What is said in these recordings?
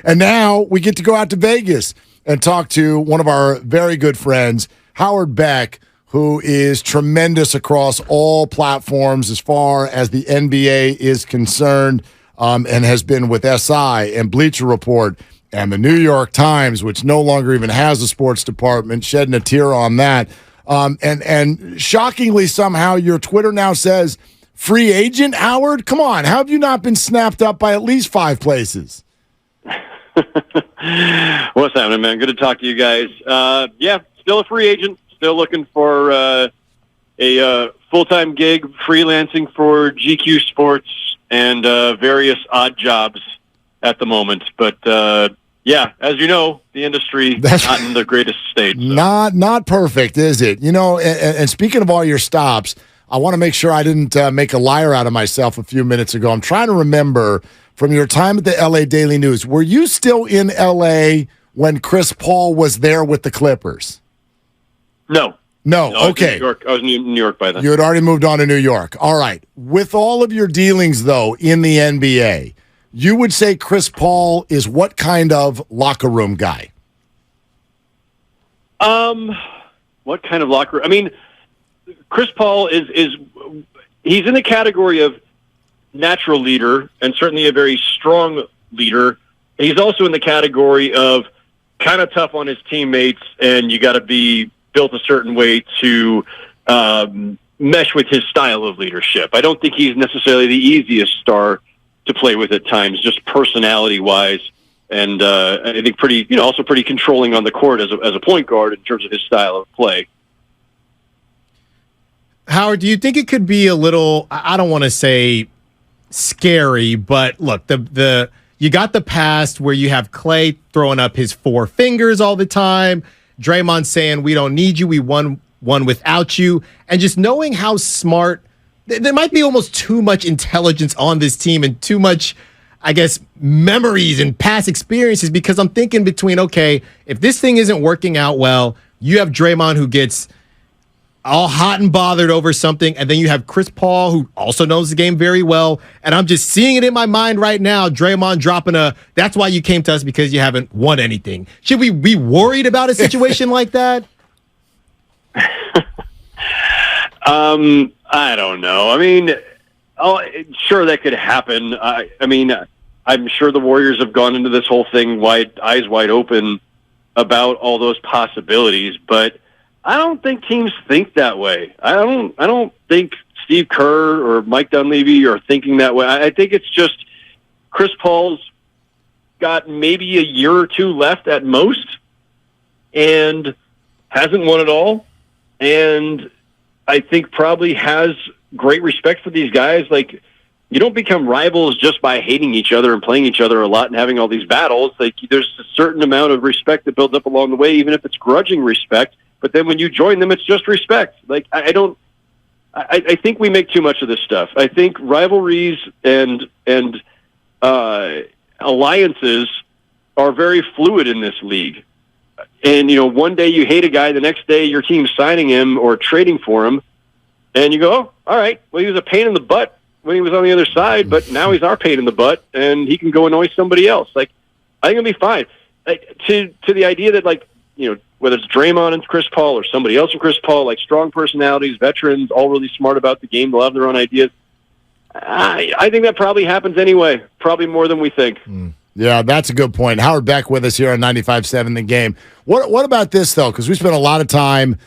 And now we get to go out to Vegas and talk to one of our very good friends, Howard Beck, who is tremendous across all platforms as far as the NBA is concerned, and has been with SI and Bleacher Report and the New York Times, which no longer even has a sports department, shedding a tear on that. And shockingly, somehow, your Twitter now says free agent, Howard? Come on, how have you not been snapped up by at least 5 places? What's happening, man? Good to talk to you guys. Yeah, still a free agent. Still looking for a full-time gig, freelancing for GQ Sports and various odd jobs at the moment. But, yeah, as you know, the industry not in the greatest state. So. Not perfect, is it? You know, and speaking of all your stops, I want to make sure I didn't make a liar out of myself a few minutes ago. I'm trying to remember from your time at the L.A. Daily News, were you still in L.A. when Chris Paul was there with the Clippers? No, okay. I was in New York by then. You had already moved on to New York. All right. With all of your dealings, though, in the NBA, you would say Chris Paul is what kind of locker room guy? What kind of locker room? I mean, Chris Paul is he's in the category of natural leader and certainly a very strong leader. He's also in the category of kind of tough on his teammates, and you got to be built a certain way to mesh with his style of leadership. I don't think he's necessarily the easiest star to play with at times, just personality-wise, and I think also pretty controlling on the court as a point guard in terms of his style of play. Howard, do you think it could be a little, I don't want to say scary, but look, you got the past where you have Clay throwing up his 4 fingers all the time, Draymond saying, we don't need you, we won without you, and just knowing how smart, there might be almost too much intelligence on this team and too much, I guess, memories and past experiences, because I'm thinking between, okay, if this thing isn't working out well, you have Draymond who gets all hot and bothered over something, and then you have Chris Paul, who also knows the game very well, and I'm just seeing it in my mind right now, Draymond dropping that's why you came to us, because you haven't won anything. Should we be worried about a situation like that? I don't know. I mean, sure, that could happen. I mean, I'm sure the Warriors have gone into this whole thing eyes wide open about all those possibilities, but I don't think teams think that way. I don't think Steve Kerr or Mike Dunleavy are thinking that way. I think it's just Chris Paul's got maybe a year or 2 left at most and hasn't won it all. And I think probably has great respect for these guys. Like, you don't become rivals just by hating each other and playing each other a lot and having all these battles. Like, there's a certain amount of respect that builds up along the way, even if it's grudging respect. But then when you join them, it's just respect. Like, I think we make too much of this stuff. I think rivalries and alliances are very fluid in this league. And, one day you hate a guy, the next day your team's signing him or trading for him. And you go, oh, all right, well, he was a pain in the butt when he was on the other side, but now he's our pain in the butt, and he can go annoy somebody else. Like, I think it'll be fine. Like, to the idea that, like, whether it's Draymond and Chris Paul or somebody else and Chris Paul, like strong personalities, veterans, all really smart about the game, they'll have their own ideas. I think that probably happens anyway, probably more than we think. Yeah, that's a good point. Howard Beck with us here on 95.7 The Game. What about this, though? Because we spent a lot of time,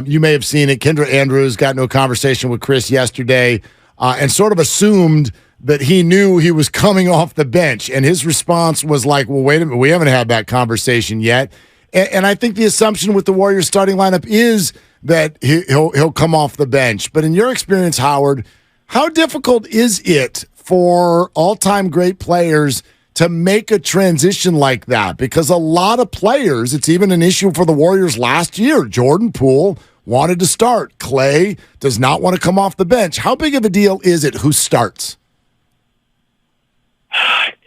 you may have seen it, Kendra Andrews got into a conversation with Chris yesterday and sort of assumed that he knew he was coming off the bench. And his response was like, well, wait a minute, we haven't had that conversation yet. And I think the assumption with the Warriors starting lineup is that he'll come off the bench. But in your experience, Howard, how difficult is it for all-time great players to make a transition like that? Because a lot of players, it's even an issue for the Warriors last year. Jordan Poole wanted to start. Clay does not want to come off the bench. How big of a deal is it who starts?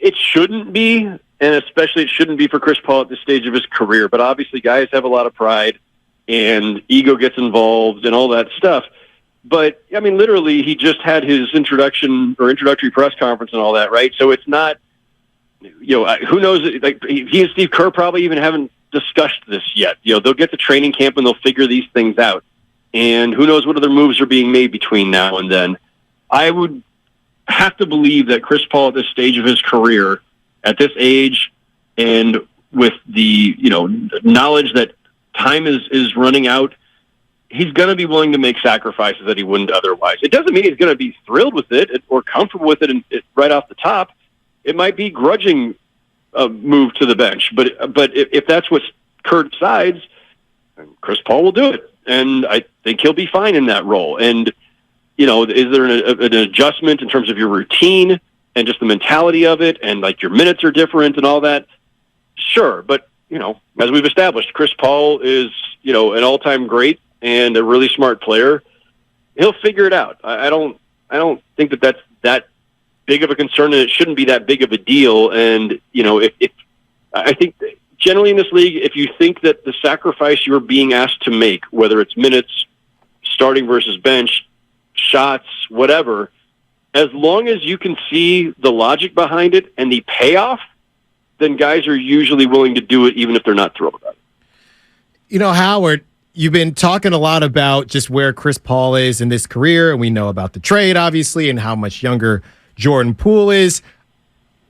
It shouldn't be, and especially it shouldn't be for Chris Paul at this stage of his career. But obviously guys have a lot of pride, and ego gets involved and all that stuff. But, I mean, literally he just had his introductory press conference and all that, right? So it's not who knows? Like he and Steve Kerr probably even haven't discussed this yet. They'll get to training camp and they'll figure these things out. And who knows what other moves are being made between now and then. I would have to believe that Chris Paul at this stage of his career, at this age, and with the knowledge that time is running out, he's going to be willing to make sacrifices that he wouldn't otherwise. It doesn't mean he's going to be thrilled with it or comfortable with it right off the top. It might be grudging a move to the bench, but if that's what Kerr decides, Chris Paul will do it, and I think he'll be fine in that role. And is there an adjustment in terms of your routine and just the mentality of it, and like your minutes are different and all that? Sure, but as we've established, Chris Paul is an all-time great and a really smart player. He'll figure it out. I don't think that's that big of a concern, and it shouldn't be that big of a deal. And if I think generally in this league, if you think that the sacrifice you're being asked to make, whether it's minutes, starting versus bench, shots, whatever, as long as you can see the logic behind it and the payoff, then guys are usually willing to do it even if they're not thrilled about it. Howard, you've been talking a lot about just where Chris Paul is in this career, and we know about the trade, obviously, and how much younger Jordan Poole is.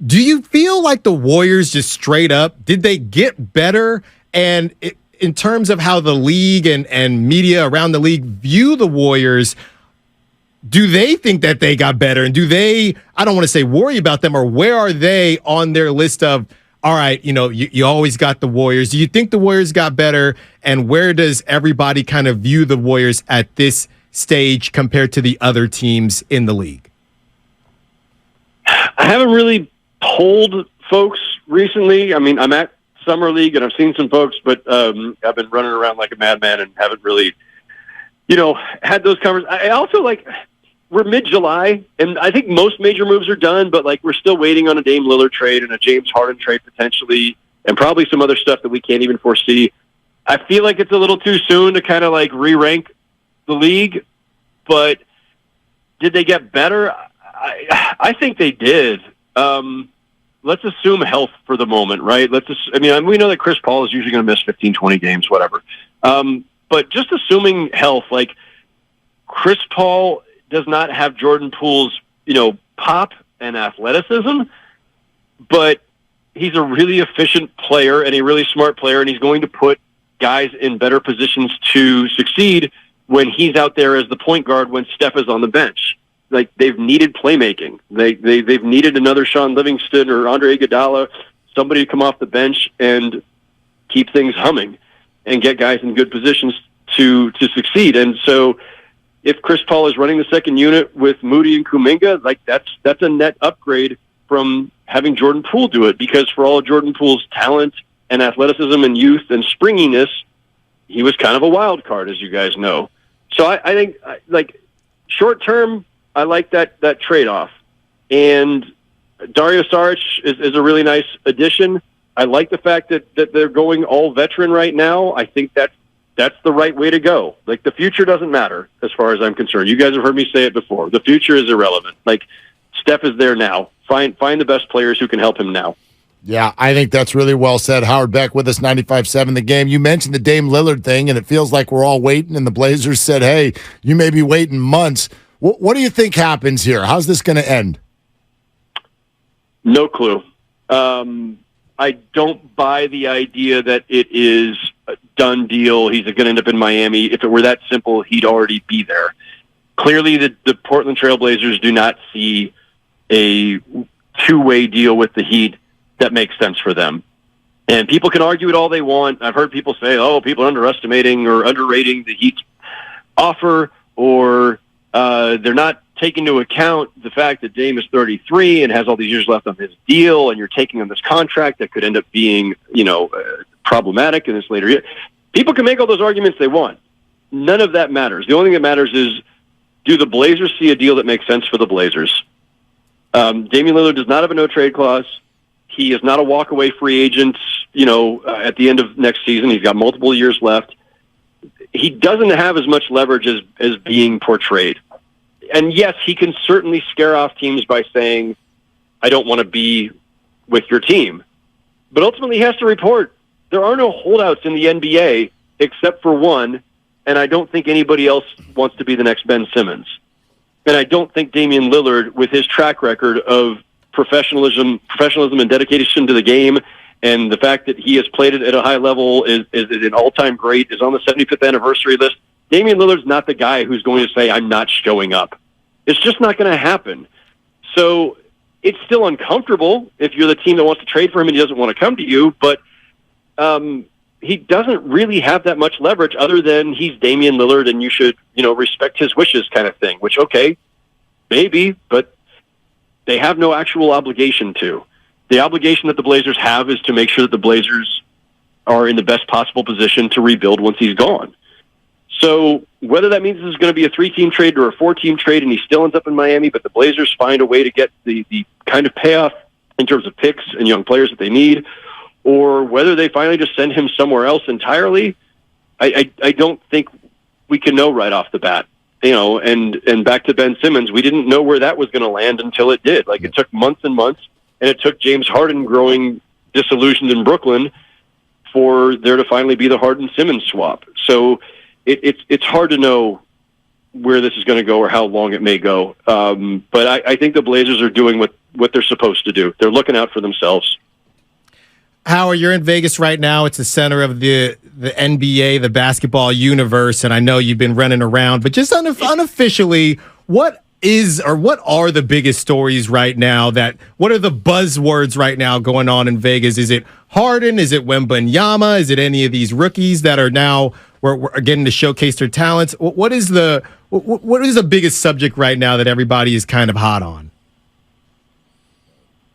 Do you feel like the Warriors just straight up, did they get better? And in terms of how the league and media around the league view the Warriors, do they think that they got better? And do they, I don't want to say worry about them, or where are they on their list of, all right, you always got the Warriors. Do you think the Warriors got better? And where does everybody kind of view the Warriors at this stage compared to the other teams in the league? I haven't really polled folks recently. I mean, I'm at Summer League and I've seen some folks, but I've been running around like a madman and haven't really, had those conversations. I also we're mid-July, and I think most major moves are done, but we're still waiting on a Dame Lillard trade and a James Harden trade potentially, and probably some other stuff that we can't even foresee. I feel like it's a little too soon to kind of re-rank the league, but did they get better? I think they did. Let's assume health for the moment, right? We know that Chris Paul is usually going to miss 15, 20 games, whatever. But just assuming health, Chris Paul does not have Jordan Poole's, pop and athleticism, but he's a really efficient player and a really smart player, and he's going to put guys in better positions to succeed when he's out there as the point guard when Steph is on the bench. They've needed playmaking. They've needed another Sean Livingston or Andre Iguodala, somebody to come off the bench and keep things humming and get guys in good positions to succeed. And so if Chris Paul is running the second unit with Moody and Kuminga, that's a net upgrade from having Jordan Poole do it, because for all of Jordan Poole's talent and athleticism and youth and springiness, he was kind of a wild card, as you guys know. So I think short term, I like that trade-off. And Dario Saric is a really nice addition. I like the fact that they're going all veteran right now. I think that's the right way to go. The future doesn't matter as far as I'm concerned. You guys have heard me say it before. The future is irrelevant. Steph is there now. Find the best players who can help him now. Yeah, I think that's really well said. Howard Beck with us, 95.7 The Game. You mentioned the Dame Lillard thing, and it feels like we're all waiting, and the Blazers said, hey, you may be waiting months. What do you think happens here? How's this going to end? No clue. I don't buy the idea that it is a done deal. He's going to end up in Miami. If it were that simple, he'd already be there. Clearly, the Portland Trail Blazers do not see a two-way deal with the Heat that makes sense for them. And people can argue it all they want. I've heard people say, people are underestimating or underrating the Heat's offer, or they're not taking into account the fact that Dame is 33 and has all these years left on his deal, and you're taking on this contract that could end up being, problematic in this later year. People can make all those arguments they want. None of that matters. The only thing that matters is, do the Blazers see a deal that makes sense for the Blazers? Damian Lillard does not have a no-trade clause. He is not a walk-away free agent, at the end of next season. He's got multiple years left. He doesn't have as much leverage as being portrayed. And yes, he can certainly scare off teams by saying, I don't want to be with your team. But ultimately, he has to report. There are no holdouts in the NBA except for one, and I don't think anybody else wants to be the next Ben Simmons. And I don't think Damian Lillard, with his track record of professionalism and dedication to the game, and the fact that he has played it at a high level, is an all-time great, is on the 75th anniversary list. Damian Lillard's not the guy who's going to say, I'm not showing up. It's just not going to happen. So it's still uncomfortable if you're the team that wants to trade for him and he doesn't want to come to you, but he doesn't really have that much leverage other than he's Damian Lillard and you should, respect his wishes kind of thing, which, okay, maybe, but they have no actual obligation to. The obligation that the Blazers have is to make sure that the Blazers are in the best possible position to rebuild once he's gone. So whether that means this is going to be a 3-team trade or a 4-team trade and he still ends up in Miami, but the Blazers find a way to get the kind of payoff in terms of picks and young players that they need, or whether they finally just send him somewhere else entirely, I don't think we can know right off the bat. And back to Ben Simmons, we didn't know where that was going to land until it did. Like, it took months and months, and it took James Harden growing disillusioned in Brooklyn for there to finally be the Harden-Simmons swap. So it's hard to know where this is going to go or how long it may go. But I think the Blazers are doing what they're supposed to do. They're looking out for themselves. Howard, you're in Vegas right now. It's the center of the NBA, the basketball universe, and I know you've been running around, but just unofficially, what are the biggest stories right now? What are the buzzwords right now going on in Vegas? Is it Harden? Is it Wembanyama? Is it any of these rookies that are now we're getting to showcase their talents? What is the biggest subject right now that everybody is kind of hot on?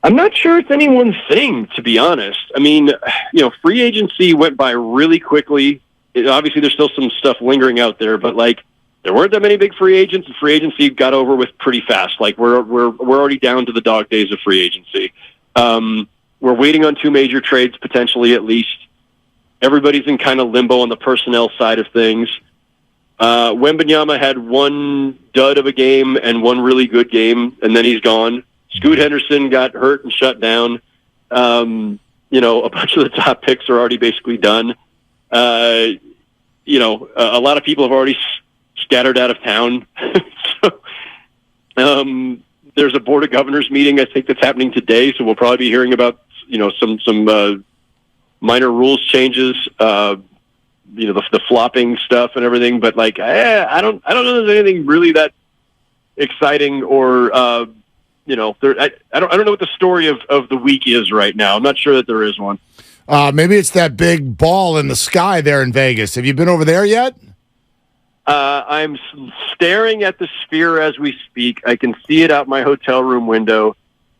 I'm not sure it's anyone's thing, to be honest. I mean, free agency went by really quickly. Obviously, there's still some stuff lingering out there, but there weren't that many big free agents, and free agency got over with pretty fast. We're already down to the dog days of free agency. We're waiting on 2 major trades, potentially at least. Everybody's in kind of limbo on the personnel side of things. Wembanyama had one dud of a game and one really good game, and then he's gone. Scoot Henderson got hurt and shut down. A bunch of the top picks are already basically done. A lot of people have already scattered out of town. So, there's a Board of Governors meeting, I think, that's happening today. So we'll probably be hearing about, some minor rules changes, the flopping stuff and everything. But I don't know if there's anything really that exciting or, I don't know what the story of the week is right now. I'm not sure that there is one. Maybe it's that big ball in the sky there in Vegas. Have you been over there yet? I'm staring at the sphere as we speak. I can see it out my hotel room window.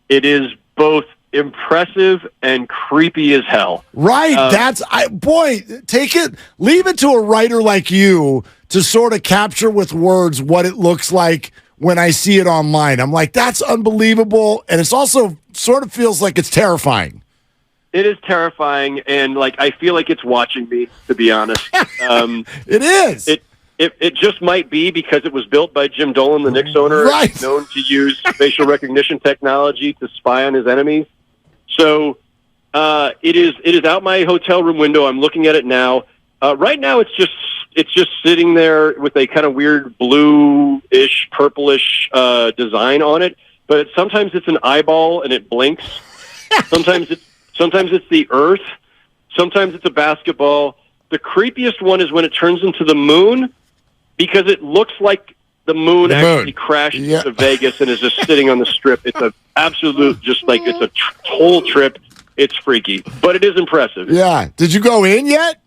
It is both impressive and creepy as hell. Right. Leave it to a writer like you to sort of capture with words what it looks like when I see it online. I'm like, that's unbelievable. And it's also sort of feels like it's terrifying. It is terrifying. And I feel like it's watching me, to be honest. It is. It just might be because it was built by Jim Dolan, the Knicks owner, right, known to use facial recognition technology to spy on his enemies. So it is out my hotel room window. I'm looking at it now. Right now, it's just sitting there with a kind of weird blue-ish, purplish design on it. But sometimes it's an eyeball and it blinks. Sometimes it's the Earth. Sometimes it's a basketball. The creepiest one is when it turns into the moon, because it looks like the moon actually crashed into Vegas and is just sitting on the strip. It's an absolute, it's a whole trip. It's freaky, but it is impressive. Yeah. Did you go in yet?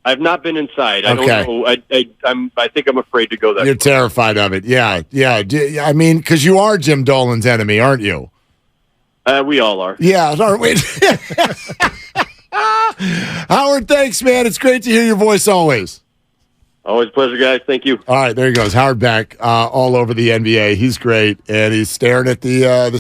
I've not been inside. I don't know. I think I'm afraid to go there. You're terrified of it. Yeah. Yeah. I mean, because you are Jim Dolan's enemy, aren't you? We all are. Yeah. Aren't we? Howard, thanks, man. It's great to hear your voice always. Always a pleasure, guys. Thank you. All right, there he goes. Howard Beck, all over the NBA. He's great, and he's staring at the